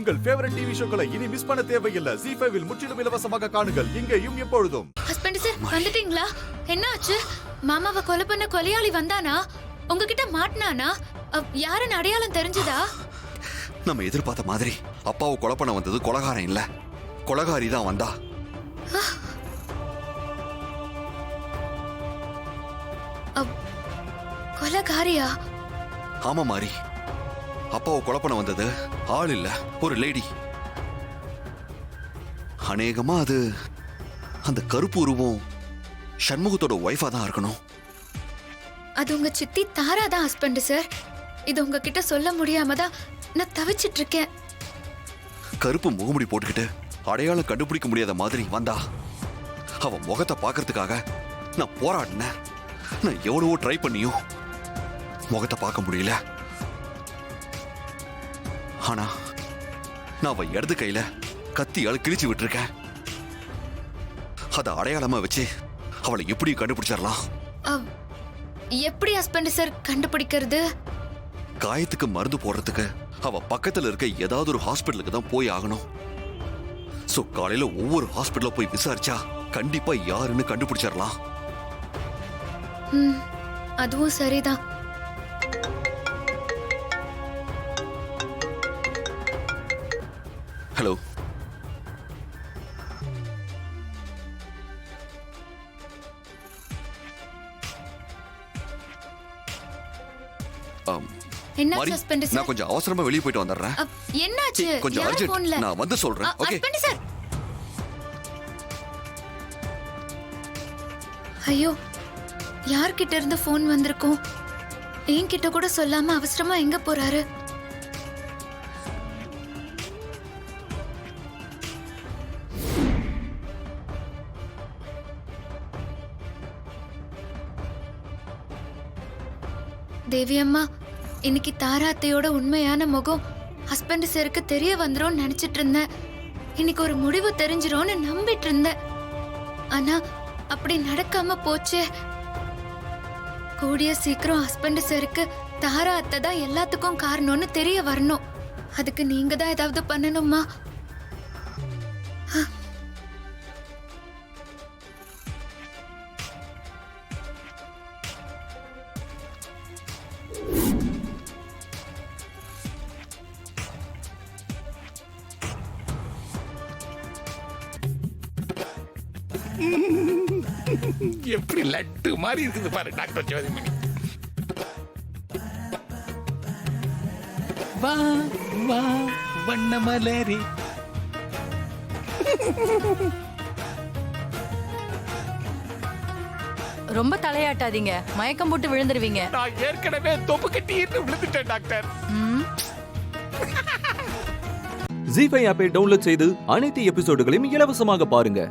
உங்கள் favourite TV ஷோக்களை இனி miss பண்ண தேவையில்லை. ZEE5 இல் முற்றிலும் இலவசமாக காணுங்கள். இங்கேயும் எப்பொழுதும். ஹஸ்பண்ட் சார் வந்துட்டீங்களா? என்ன ஆச்சு? மாமாவை கொலை பண்ண கொலையாளி வந்தானா? உங்ககிட்ட மாட்டினானா? யாருன்னு அடையாளம் தெரிஞ்சதா? நம்ம எதிர்பார்த்த மாதிரி அப்பாவை கொலை பண்ண வந்தது கொலகாரன் இல்ல, கொலகாரி தான் வந்தா. கொலைகாரியா? ஆமா மாறி, அப்பாவை கொலை பண்ண வந்தது ஆள் இல்ல, ஒரு லேடி. அநேகமா அது அந்த கருப்பு உருவம் சண்முகத்தோட ஒய்ஃபா தான் இருக்கணும். அது உங்க சித்தி தாரா தான் ஹஸ்பண்ட் சார். இது உங்ககிட்ட சொல்ல முடியாம தான் நான் தவிச்சிட்டு இருக்கேன். கருப்பு முகமுடி போட்டுக்கிட்டு அடையாளம் கண்டுபிடிக்க முடியாத மாதிரி வந்தா. அவன் முகத்தை பார்க்கறதுக்காக நான் போராடினேன். நான் எவ்வளவோ ட்ரை பண்ணியும் முகத்தை பார்க்க முடியல. ஆனா நான் அவ இடது கையில கத்தியால கிழிச்சு விட்டுருக்கேன். அத அடையாளமா வச்சு அவளை எப்படி கண்டுபிடிச்சிடலாம்? எப்படி ஹஸ்பண்ட் சார் கண்டுபிடிக்கிறது? காயத்துக்கு மருந்து போடுறதுக்கு அவ பக்கத்துல இருக்க ஏதாவது ஒரு ஹாஸ்பிட்டலுக்கு தான் போய் ஆகணும். சோ காலையில ஒவ்வொரு ஹாஸ்பிட்டல போய் விசாரிச்சா கண்டிப்பா யாருன்னு கண்டுபிடிச்சிடலாம். அதுவும் சரிதான். ஹலோ, என்ன ஹஸ்பண்ட் சார்? நான் கொஞ்சம் அவசரமா வெளிய போயிட்டு வந்துறேன். என்னாச்சு? கொஞ்சம் அர்ஜென்ட். நான் வந்து சொல்றேன். Okay husband sir. ஐயோ, யார்கிட்ட இருந்து போன் வந்திருக்கும்? என்கிட்ட கூட சொல்லாம அவசரமா எங்க போறாரு? தேவி அம்மா, இன்னைக்கு தாராத்தையோட உண்மையான முகம் ஹஸ்பண்ட் சாருக்கு தெரிய வந்துரும் நினைச்சிட்டு இருந்தேன். இன்னைக்கு ஒரு முடிவு தெரிஞ்சிரும்னு நம்பிட்டு இருந்தேன். ஆனா அப்படி நடக்காம போச்சே. கூடிய சீக்கிரம் ஹஸ்பண்ட் சாருக்கு தாரா அத்தை தான் எல்லாத்துக்கும் காரணம்னு தெரிய வரணும். அதுக்கு நீங்க தான் ஏதாவது பண்ணணுமா? எப்படி லட்டு மாதிரி இருக்குது பாரு டாக்டர் ஜோதிமணி. வா வா வண்ண மலரி. ரொம்ப தலையாட்டாதீங்க, மயக்கம் போட்டு விழுந்துருவீங்க. நான் ஏற்கனவே தொப்பு கட்டிட்டு விழுந்துட்டேன் டாக்டர். ZEE5 ஆப்பை டவுன்லோட் செய்து அனைத்து எபிசோடுகளையும் இலவசமாக பாருங்க.